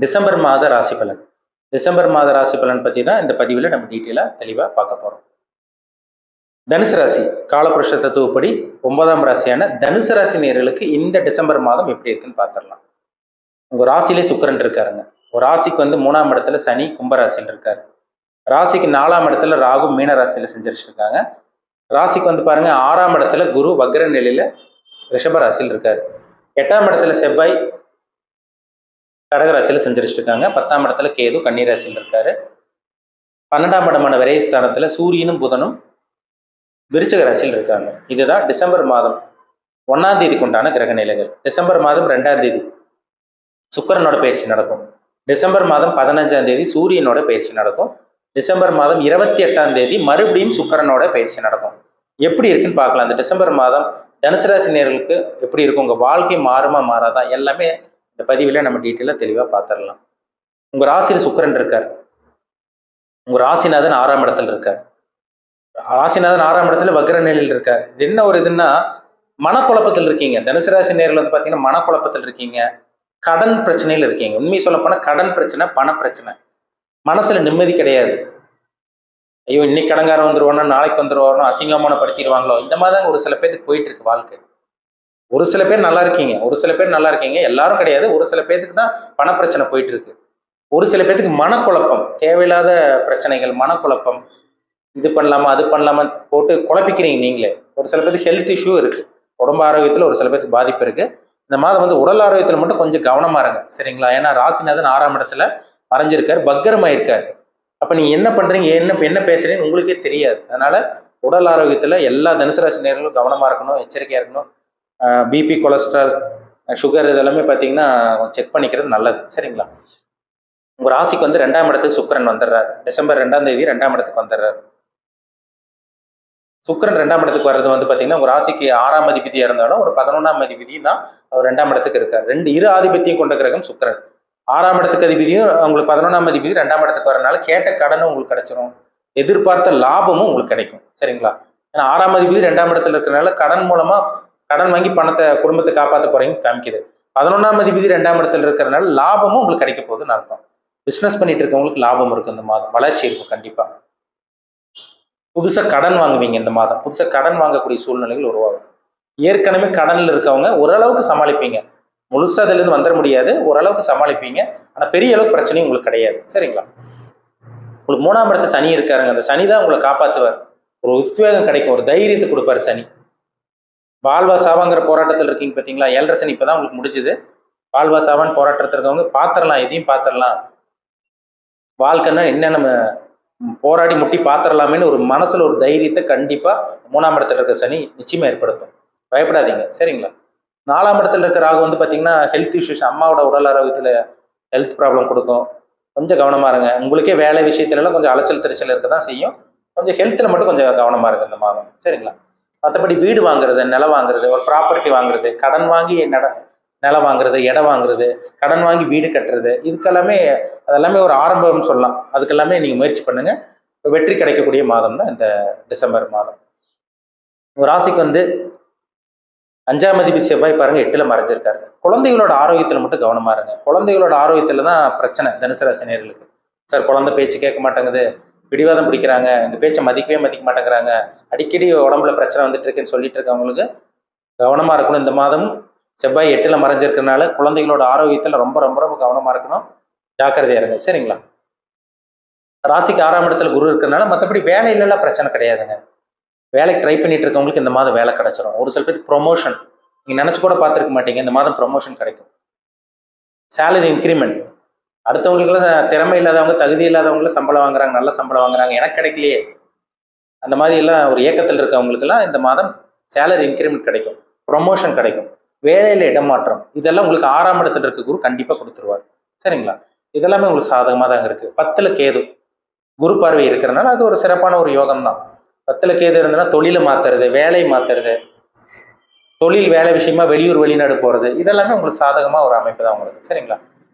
December மாத ராசி பலன். டிசம்பர் மாத ராசி பலன் பற்றி தான் இந்த பதிவில் நம்ம டீட்டெயிலாக தெளிவாக பார்க்க போகிறோம். தனுசு ராசி காலபுருஷ தத்துவப்படி 9ஆம் ராசியான தனுசு ராசி நேயர்களுக்கு இந்த டிசம்பர் மாதம் எப்படி இருக்குன்னு பார்த்துடலாம். உங்கள் ராசியிலே சுக்கிரன் இருக்காருங்க. ஒரு ராசிக்கு 3ஆம் இடத்துல சனி கும்பராசியில் இருக்காரு. ராசிக்கு 4ஆம் இடத்துல ராகு மீன ராசியில் செஞ்சிருக்காங்க. ராசிக்கு பாருங்க 6ஆம் இடத்துல குரு வக்ர நிலையில ரிஷப ராசியில் இருக்காரு. 8ஆம் இடத்துல செவ்வாய் கடகராசியில் செஞ்சிருக்காங்க. 10ஆம் இடத்துல கேது கன்னிராசியில் இருக்காரு. 12ஆம் இடமான விரயஸ்தானத்துல சூரியனும் புதனும் விருச்சிக ராசியில் இருக்காங்க. இதுதான் டிசம்பர் மாதம் 1ஆம் தேதிக்கு உண்டான கிரக நிலைகள். டிசம்பர் மாதம் 2ஆம் தேதி சுக்கிரனோட பயிற்சி நடக்கும். டிசம்பர் மாதம் 15ஆம் தேதி சூரியனோட பயிற்சி நடக்கும். டிசம்பர் மாதம் 28ஆம் தேதி மறுபடியும் சுக்கிரனோட பயிற்சி நடக்கும். எப்படி இருக்குன்னு பார்க்கலாம். அந்த டிசம்பர் மாதம் தனுசு ராசி நேயர்களுக்கு எப்படி இருக்கும், உங்க வாழ்க்கை மாறுமா மாறாதா, எல்லாமே இந்த பதிவில் நம்ம டீட்டெயிலாக தெளிவாக பார்த்துடலாம். உங்க ராசியில் சுக்கிரன் இருக்கார். உங்க ராசிநாதன் 6ஆம் இடத்துல இருக்கார். ராசிநாதன் 6ஆம் இடத்துல வக்ர நிலையில் இருக்கார். இது என்ன ஒரு இதுன்னா, மனக்குழப்பத்தில் இருக்கீங்க. தனுசு ராசி நேயர்கள் பார்த்தீங்கன்னா மனக்குழப்பத்தில் இருக்கீங்க. கடன் பிரச்சனையில் இருக்கீங்க. உண்மை சொல்ல போனால் கடன் பிரச்சனை, பண பிரச்சனை, மனசுல நிம்மதி கிடையாது. ஐயோ இன்னைக்கு கடங்காரம் வந்துருவோம்னா நாளைக்கு வந்துருவாரோ, அசிங்கமான படுத்திடுவாங்களோ, இந்த மாதிரி தான் ஒரு சில பேருக்கு போயிட்டு இருக்கு வாழ்க்கை. ஒரு சில பேர் நல்லா இருக்கீங்க, ஒரு சில பேர் நல்லா இருக்கீங்க, எல்லாரும் கிடையாது. ஒரு சில பேருக்கு தான் பணப்பிரச்சனை போயிட்டு இருக்கு. ஒரு சில பேருக்கு மனக்குழப்பம், தேவையில்லாத பிரச்சனைகள், மனக்குழப்பம், இது பண்ணலாமா அது பண்ணலாமா போட்டு குழப்பிக்கிறீங்க நீங்களே. ஒரு சில பேருக்கு ஹெல்த் இஷ்யூ இருக்கு. உடம்பு ஆரோக்கியத்தில் ஒரு சில பேருக்கு பாதிப்பு இருக்கு. இந்த மாதம் உடல் ஆரோக்கியத்தில் மட்டும் கொஞ்சம் கவனமா இருங்க, சரிங்களா? ஏன்னா ராசிநாதன் 6ஆம் இடத்துல மறைஞ்சிருக்காரு, பக்கரமாயிருக்காரு. அப்ப நீங்க என்ன பண்றீங்க, என்ன பேசுறீங்கன்னு உங்களுக்கே தெரியாது. அதனால உடல் ஆரோக்கியத்துல எல்லா தனுசு ராசி நேயர்களும் கவனமா இருக்கணும், எச்சரிக்கையா இருக்கணும். பிபி, கொலஸ்ட்ரால், சுகர் இதெல்லாமே பார்த்தீங்கன்னா செக் பண்ணிக்கிறது நல்லது, சரிங்களா? உங்க ராசிக்கு 2ஆம் இடத்துக்கு சுக்கிரன் வந்துடுறாரு. டிசம்பர் 2ஆம் தேதி 2ஆம் இடத்துக்கு வந்துடுறாரு. சுக்கிரன் 2ஆம் இடத்துக்கு வர்றது பார்த்தீங்கன்னா உங்க ராசிக்கு 6ஆம் அதிபதியா இருந்தாலும் ஒரு 11ஆம் அதிபதி தான் அவர் 2ஆம் இடத்துக்கு இருக்கார். இரு ஆதிபத்தியம் கொண்ட கிரகம் சுக்கிரன். 6ஆம் இடத்துக்கு அதிபதியும் உங்களுக்கு 11ஆம் அதிபதி 2ஆம் இடத்துக்கு வரனால கேட்ட கடனும் உங்களுக்கு கிடைச்சிரும், எதிர்பார்த்த லாபமும் உங்களுக்கு கிடைக்கும், சரிங்களா? ஏன்னா 6ஆம் அதிபதி 2ஆம் இடத்துல இருக்கிறனால கடன் மூலமா கடன் வாங்கி பணத்தை குடும்பத்தை காப்பாற்ற போறீங்க காமிக்குது. 11ஆம் அதிபதி 2ஆம் இடத்துல இருக்கிறனால லாபமும் உங்களுக்கு கிடைக்க போகுதுன்னு அர்த்தம். பிசினஸ் பண்ணிட்டு இருக்கவங்களுக்கு லாபம் இருக்கு. இந்த மாதம் வளர்ச்சி இருக்கும் கண்டிப்பா. புதுசா கடன் வாங்குவீங்க. இந்த மாதம் புதுசா கடன் வாங்கக்கூடிய சூழ்நிலைகள் உருவாகும். ஏற்கனவே கடன்ல இருக்கவங்க ஓரளவுக்கு சமாளிப்பீங்க. முழுசா அதுல இருந்து வந்துட முடியாது, ஓரளவுக்கு சமாளிப்பீங்க. ஆனா பெரிய அளவுக்கு பிரச்சனையும் உங்களுக்கு கிடையாது, சரிங்களா? உங்களுக்கு 3ஆம் இடத்துல சனி இருக்காருங்க. அந்த சனி தான் உங்களை காப்பாற்றுவார். ஒரு உத்வேகம் கிடைக்கும், ஒரு தைரியத்தை கொடுப்பாரு சனி. வாழ்வா சாவாங்கிற போராட்டத்தில் இருக்கீங்க பார்த்தீங்களா? 7.5 சனி இப்பதான் உங்களுக்கு முடிஞ்சுது. வாழ்வா சாவான் போராட்டத்தில் இருக்கவங்க பாத்திரலாம், எதையும் பாத்திரலாம், வாழ்க்கைன்னா என்ன, நம்ம போராடி முட்டி பாத்திரலாமேன்னு ஒரு மனசுல ஒரு தைரியத்தை கண்டிப்பா 3ஆம் இடத்துல இருக்க சனி நிச்சயமா ஏற்படுத்தும். பயப்படாதீங்க, சரிங்களா? 4ஆம் இடத்துல இருக்க ராகு பார்த்தீங்கன்னா ஹெல்த் இஷ்யூஸ், அம்மாவோட உடல் ஆரோக்கியத்தில் ஹெல்த் ப்ராப்ளம் கொடுக்கும். கொஞ்சம் கவனமா இருங்க. உங்களுக்கே வேலை விஷயத்துலலாம் கொஞ்சம் அலைச்சல் திருச்சல் இருக்க தான் செய்யும். கொஞ்சம் ஹெல்த்தில் மட்டும் கொஞ்சம் கவனமா இருங்க இந்த மாதம், சரிங்களா? மற்றபடி வீடு வாங்குறது, நிலம் வாங்குறது, ஒரு ப்ராப்பர்ட்டி வாங்குறது, கடன் வாங்கி நிலம் வாங்குறது, இடம் வாங்குறது, கடன் வாங்கி வீடு கட்டுறது, இதுக்கெல்லாமே அதெல்லாமே ஒரு ஆரம்பம்னு சொல்லலாம். அதுக்கெல்லாமே நீங்கள் முயற்சி பண்ணுங்க. வெற்றி கிடைக்கக்கூடிய மாதம் தான் இந்த டிசம்பர் மாதம். ஒரு ராசிக்கு 5ஆம் அதிபதி செவ்வாய் பாருங்க 8ல மறைஞ்சிருக்காரு. குழந்தைகளோட ஆரோக்கியத்தில் மட்டும் கவனமா இருங்க. குழந்தைகளோட ஆரோக்கியத்துல தான் பிரச்சனை தனுசு ராசி நேயர்களுக்கு. சார் குழந்தை பேச்சு கேட்க மாட்டேங்குது, பிடிவாதம் பிடிக்கிறாங்க, இந்த பேச்சை மதிக்க மாட்டேங்கிறாங்க, அடிக்கடி உடம்புல பிரச்சனை வந்துட்டு இருக்குன்னு சொல்லிட்டு இருக்கவங்களுக்கு கவனமா இருக்கணும். இந்த மாதம் செவ்வாய் 8ல மறைஞ்சிருக்கிறதுனால குழந்தைகளோட ஆரோக்கியத்தில் ரொம்ப ரொம்ப ரொம்ப கவனமா இருக்கணும், ஜாக்கிரதையா இருங்க, சரிங்களா? ராசிக்கு 6ஆம் இடத்துல குரு இருக்கிறதுனால மற்றபடி வேலையிலலாம் பிரச்சனை கிடையாதுங்க. வேலைக்கு ட்ரை பண்ணிட்டு இருக்கவங்களுக்கு இந்த மாதம் வேலை கிடைச்சிடும். ஒரு சில பேருக்கு ப்ரொமோஷன் நீங்க நினைச்சு கூட பார்த்துருக்க மாட்டீங்க, இந்த மாதம் ப்ரொமோஷன் கிடைக்கும். சேலரி இன்க்ரிமெண்ட், அடுத்தவங்களுக்குலாம் திறமை இல்லாதவங்க, தகுதி இல்லாதவங்களும் சம்பளம் வாங்குறாங்க, நல்ல சம்பளம் வாங்குறாங்க, எனக்கு கிடைக்கலையே, அந்த மாதிரி எல்லாம் ஒரு இயக்கத்தில் இருக்கவங்களுக்குலாம் இந்த மாதம் சேலரி இன்க்ரிமெண்ட் கிடைக்கும், ப்ரொமோஷன் கிடைக்கும், வேலையில இடமாற்றம், இதெல்லாம் உங்களுக்கு 6ஆம் இடத்துல இருக்க குரு கண்டிப்பா கொடுத்துருவார், சரிங்களா? இதெல்லாமே உங்களுக்கு சாதகமாக தாங்க இருக்கு. 10ல் கேது குரு பார்வை இருக்கிறதுனால அது ஒரு சிறப்பான ஒரு யோகம் தான். 10ல் கேது இருந்ததுன்னா தொழிலை மாத்துறது, வேலையை மாத்துறது, தொழில் வேலை விஷயமா வெளியூர் வெளிநாடு போறது, இதெல்லாமே உங்களுக்கு சாதகமா ஒரு அமைப்பு தான் உங்களுக்கு, சரிங்களா?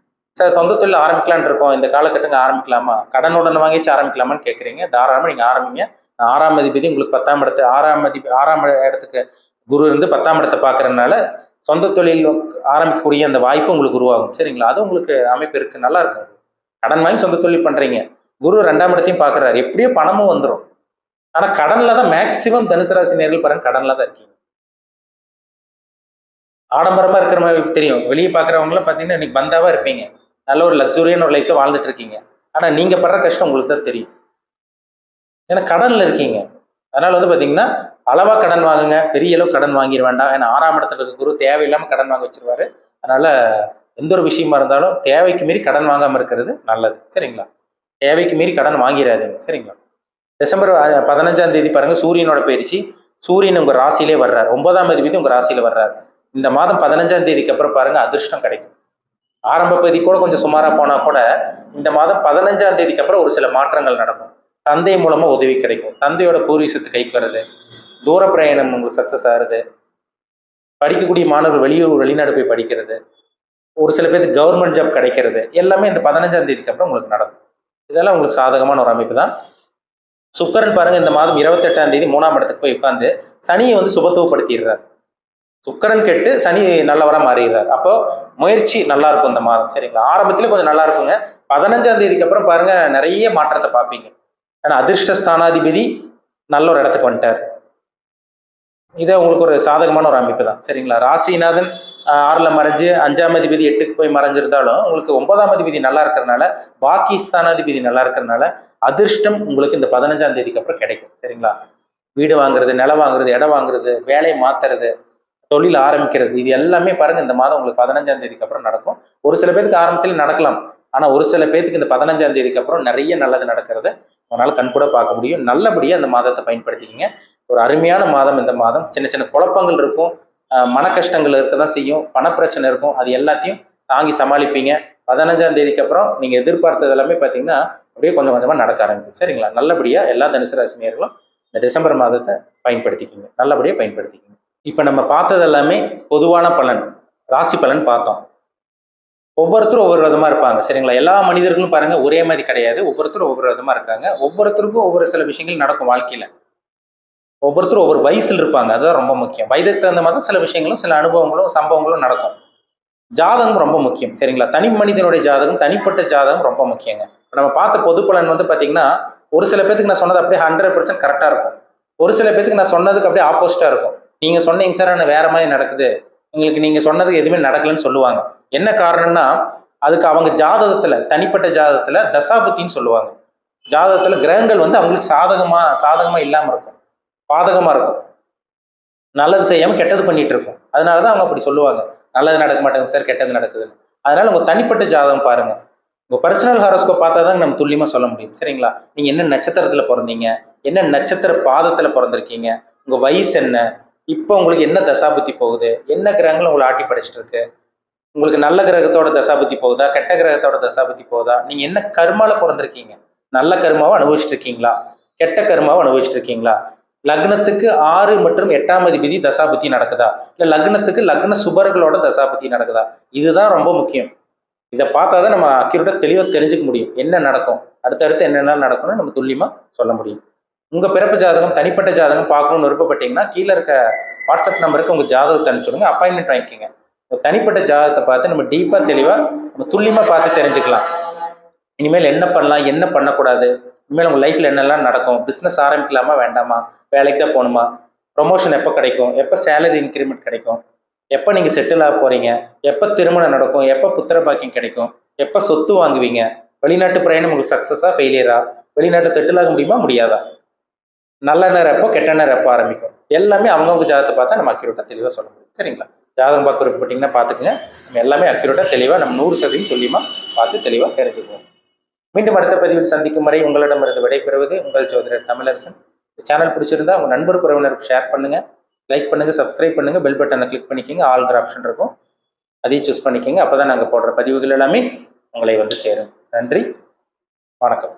சார் சொந்த தொழில் ஆரம்பிக்கலான் இருக்கோம், இந்த காலகட்டங்க ஆரம்பிக்கலாமா, கடனுடன் வாங்கிச்சு ஆரம்பிக்கலாமான்னு கேட்குறீங்க. தாராளமாக நீங்கள் ஆரம்பிங்க. 6ஆம் அதிபதி உங்களுக்கு 10ஆம் இடத்து 6ஆம் இடத்துக்கு குரு இருந்து 10ஆம் இடத்தை பார்க்கறதுனால சொந்த தொழில் ஆரம்பிக்கக்கூடிய அந்த வாய்ப்பு உங்களுக்கு உருவாகும். சரிங்களா? அது உங்களுக்கு அமைப்பு இருக்கு, நல்லா இருக்கும். கடன் வாங்கி சொந்த தொழில் பண்றீங்க, குரு 2ஆம் இடத்தையும் பார்க்குறாரு, எப்படியோ பணமும் வந்துடும். ஆனா கடன்ல தான் மேக்சிமம் தனுசு ராசி நேர்கள் பாருங்க, கடன்ல தான் இருக்கீங்க. ஆடம்பரமா இருக்கிற மாதிரி தெரியும், வெளியே பார்க்குறவங்களாம் பார்த்தீங்கன்னா இன்னைக்கு பந்தாவா இருப்பீங்க, நல்ல ஒரு லக்ஸுரியான ஒரு லைஃப் வாழ்ந்துட்டு இருக்கீங்க. ஆனா நீங்க படுற கஷ்டம் உங்களுக்கு தான் தெரியும், ஏன்னா கடன்ல இருக்கீங்க. அதனால வந்து பார்த்தீங்கன்னா அளவா கடன் வாங்குங்க, பெரிய அளவு கடன் வாங்கிட வேண்டாம். ஏன்னா 6ஆம் இடத்துல இருக்க குரு தேவையில்லாம கடன் வாங்க வச்சிருவாரு. அதனால எந்த ஒரு விஷயமா இருந்தாலும் தேவைக்கு மீறி கடன் வாங்காம இருக்கிறது நல்லது. சரிங்களா? தேவைக்கு மீறி கடன் வாங்கிடாதீங்க. சரிங்களா? டிசம்பர் 15ஆம் தேதி பாருங்க, சூரியனோட பயிற்சி. சூரியன் உங்க ராசியிலே வர்றாரு, 9ஆம் அதிபதி உங்க ராசியில வர்றாரு. இந்த மாதம் 15ஆம் தேதிக்கு அப்புறம் பாருங்க அதிர்ஷ்டம் கிடைக்கும். ஆரம்ப பகுதி கூட கொஞ்சம் சுமாரா போனா கூட இந்த மாதம் 15ஆம் தேதிக்கு அப்புறம் ஒரு சில மாற்றங்கள் நடக்கும். தந்தை மூலமா உதவி கிடைக்கும், தந்தையோட பூர்வீகத்து கைக்கு வருது, தூர பிரயாணம் உங்களுக்கு சக்சஸ் ஆகுது, படிக்கக்கூடிய மாணவர்கள் வெளிநாடு போய் படிக்கிறது, ஒரு சில பேருக்கு கவர்மெண்ட் ஜாப் கிடைக்கிறது, எல்லாமே இந்த 15ஆம் தேதிக்கு அப்புறம் உங்களுக்கு நடக்கும். இதெல்லாம் உங்களுக்கு சாதகமான ஒரு அமைப்பு தான். சுக்கரன் பாருங்க இந்த மாதம் 28ஆம் தேதி 3ஆம் இடத்துக்கு போய் உட்காந்து சனியை வந்து சுபத்துவப்படுத்திடுறாரு. சுக்கரன் கெட்டு சனி நல்லவரா மாறிடுறாரு. அப்போ முயற்சி நல்லா இருக்கும் இந்த மாதம். சரிங்களா? ஆரம்பத்துல கொஞ்சம் நல்லா இருக்குங்க, 15ஆம் தேதிக்கு அப்புறம் பாருங்க நிறைய மாற்றத்தை பார்ப்பீங்க. ஏன்னா அதிர்ஷ்ட ஸ்தானாதிபதி நல்ல ஒரு இடத்துக்கு வந்துட்டார். இதை உங்களுக்கு ஒரு சாதகமான ஒரு அமைப்பு தான். சரிங்களா? ராசிநாதன் 6ல் மறைஞ்சு 5ஆம் அதிபதி 8க்கு போய் மறைஞ்சிருந்தாலும் உங்களுக்கு 9ஆம் அதிபதி நல்லா இருக்கிறதுனால, பாக்கி ஸ்தானாதிபதி நல்லா இருக்கிறதுனால அதிர்ஷ்டம் உங்களுக்கு இந்த 15ஆம் தேதிக்கு அப்புறம் கிடைக்கும். சரிங்களா? வீடு வாங்குறது, நிலம் வாங்குறது, இடம் வாங்குறது, வேலையை மாத்துறது, தொழில் ஆரம்பிக்கிறது, இது எல்லாமே பாருங்க இந்த மாதம் உங்களுக்கு 15ஆம் தேதிக்கு அப்புறம் நடக்கும். ஒரு சில பேருக்கு ஆரம்பத்தில் நடக்கலாம், ஆனா ஒரு சில பேருக்கு இந்த 15ஆம் தேதிக்கு அப்புறம் நிறைய நல்லது நடக்கிறது அதனால கண்கூட பார்க்க முடியும். நல்லபடியா அந்த மாதத்தை பயன்படுத்திக்கிங்க. ஒரு அருமையான மாதம் இந்த மாதம். சின்ன சின்ன குழப்பங்கள் இருக்கும், மன கஷ்டங்கள் இருக்க தான் செய்யும், பணப்பிரச்சனை இருக்கும், அது எல்லாத்தையும் தாங்கி சமாளிப்பீங்க. 15ஆம் தேதிக்கு அப்புறம் நீங்க எதிர்பார்த்தது எல்லாமே பார்த்தீங்கன்னா அப்படியே கொஞ்சம் கொஞ்சமா நடக்க ஆரம்பிக்கும். சரிங்களா? நல்லபடியா எல்லா தனுசு ராசினியர்களும் இந்த டிசம்பர் மாதத்தை பயன்படுத்திக்கிங்க, நல்லபடியா பயன்படுத்திக்கிங்க. இப்ப நம்ம பார்த்தது எல்லாமே பொதுவான பலன், ராசி பலன் பார்த்தோம். ஒவ்வொருத்தரும் ஒவ்வொரு விதமா இருப்பாங்க. சரிங்களா? எல்லா மனிதர்களும் பாருங்க ஒரே மாதிரி கிடையாது, ஒவ்வொருத்தரும் ஒவ்வொரு விதமா இருக்காங்க. ஒவ்வொருத்தருக்கும் ஒவ்வொரு சில விஷயங்கள் நடக்கும் வாழ்க்கையில. ஒவ்வொருத்தரும் ஒவ்வொரு வயசுல இருப்பாங்க, அதுதான் ரொம்ப முக்கியம். வயதுக்கு தகுந்த மாதிரி சில விஷயங்களும் சில அனுபவங்களும் சம்பவங்களும் நடக்கும். ஜாதகம் ரொம்ப முக்கியம். சரிங்களா? தனி மனிதனுடைய ஜாதகம், தனிப்பட்ட ஜாதகம் ரொம்ப முக்கியங்க. நம்ம பார்த்த பொது பலன் வந்து பாத்தீங்கன்னா ஒரு சில பேருக்கு நான் சொன்னது அப்படியே 100% கரெக்டா இருக்கும், ஒரு சில பேருக்கு நான் சொன்னதுக்கு அப்படியே ஆப்போசிட்டா இருக்கும். நீங்க சொன்னீங்க சார் ஆனா வேற மாதிரி நடக்குது, உங்களுக்கு நீங்க சொன்னதுக்கு எதுவுமே நடக்கலன்னு சொல்லுவாங்க. என்ன காரணம்னா அதுக்கு அவங்க ஜாதகத்துல, தனிப்பட்ட ஜாதகத்துல தசாபுத்தின்னு சொல்லுவாங்க. ஜாதகத்துல கிரகங்கள் வந்து அவங்களுக்கு சாதகமா இல்லாம இருக்கும், பாதகமா இருக்கும், நல்லது செய்யாம கெட்டது பண்ணிட்டு இருக்கும். அதனாலதான் அவங்க அப்படி சொல்லுவாங்க, நல்லது நடக்க மாட்டேங்குது சார், கெட்டது நடக்குதுன்னு. அதனால உங்க தனிப்பட்ட ஜாதகம் பாருங்க, உங்க பர்சனல் ஹாரோஸ்கோப் பார்த்தா தான் நம்ம துல்லியமா சொல்ல முடியும். சரிங்களா? நீங்க என்ன நட்சத்திரத்துல பிறந்தீங்க, என்ன நட்சத்திர பாதத்துல பிறந்திருக்கீங்க, உங்க வயசு என்ன, இப்போ உங்களுக்கு என்ன தசாபுத்தி போகுது, என்ன கிரகங்கள் உங்களை ஆட்டி படைச்சிட்டு இருக்கு, உங்களுக்கு நல்ல கிரகத்தோட தசாபுத்தி போகுதா, கெட்ட கிரகத்தோட தசாபுத்தி போகுதா, நீங்க என்ன கர்மால பிறந்திருக்கீங்க, நல்ல கர்மாவை அனுபவிச்சுட்டு இருக்கீங்களா, கெட்ட கர்மாவை அனுபவிச்சுட்டு இருக்கீங்களா, லக்னத்துக்கு 6 மற்றும் 8ஆம் அதிபதி தசாபுத்தி நடக்குதா, இல்ல லக்னத்துக்கு லக்ன சுபர்களோட தசாபுத்தி நடக்குதா, இதுதான் ரொம்ப முக்கியம். இதை பார்த்தாதான் நம்ம அக்யூரேட்டா தெளிவாக தெரிஞ்சுக்க முடியும் என்ன நடக்கும், அடுத்தடுத்து என்னென்ன நடக்கும்னு நம்ம துல்லியமா சொல்ல முடியும். உங்க பிறப்பு ஜாதகம், தனிப்பட்ட ஜாதகம் பார்க்கணும்னு விருப்பப்பட்டீங்கன்னா கீழே இருக்க வாட்ஸ்அப் நம்பருக்கு உங்க ஜாதகத்தை அனுப்பிச்சுடுங்க, அப்பாயின்மெண்ட் வாங்கிக்கோங்க. தனிப்பட்ட ஜாதகத்தை பார்த்து நம்ம டீப்பா தெளிவா நம்ம துல்லியமா பார்த்து தெரிஞ்சுக்கலாம். இனிமேல் என்ன பண்ணலாம், என்ன பண்ணக்கூடாது, இனிமேல் உங்க லைஃப்ல என்னெல்லாம் நடக்கும், பிசினஸ் ஆரம்பிக்கலாமா வேண்டாமா, வேலைக்கு தான் போகணுமா, ப்ரொமோஷன் எப்போ கிடைக்கும், எப்போ சேலரி இன்க்ரிமெண்ட் கிடைக்கும், எப்போ நீங்கள் செட்டில் ஆக போறீங்க, எப்போ திருமணம் நடக்கும், எப்போ புத்திர பாக்கியம் கிடைக்கும், எப்போ சொத்து வாங்குவீங்க, வெளிநாட்டு பிரயாணம் உங்களுக்கு சக்ஸஸா ஃபெயிலியரா, வெளிநாட்டில் செட்டில் ஆக முடியுமா முடியாதா, நல்ல நேரம் எப்போ, கெட்ட நேரம் எப்போ ஆரம்பிக்கும், எல்லாமே அவங்கவுங்க ஜாதகத்தை பார்த்தா நம்ம அக்யூரேட்டாக தெளிவாக சொல்ல முடியும். சரிங்களா? ஜாதகம் பார்க்க விருப்பப்பட்டீங்கன்னா பார்த்துக்குங்க. நம்ம எல்லாமே அக்யூரேட்டாக தெளிவாக நம்ம 100% துல்லியமாக பார்த்து தெளிவாக தெரிஞ்சுக்குவோம். மீண்டும் அடுத்த பதிவில் சந்திக்கும் வரை உங்களிடமிருந்து விடைபெறுவது உங்கள் ஜோதிடர் தமிழரசன். சேனல் பிடிச்சிருந்தா உங்கள் நண்பருக்கு உறவினருக்கு ஷேர் பண்ணுங்க, லைக் பண்ணுங்க, சப்ஸ்கிரைப் பண்ணுங்க, பெல் பட்டனை கிளிக் பண்ணிக்கோங்க, ஆல்ங்கிற ஆப்ஷன் இருக்கும், அதையும் சூஸ் பண்ணிக்கோங்க. அப்போதான் நாங்கள் போடுற பதிவுகள் எல்லாமே உங்களை வந்து சேரும். நன்றி, வணக்கம்.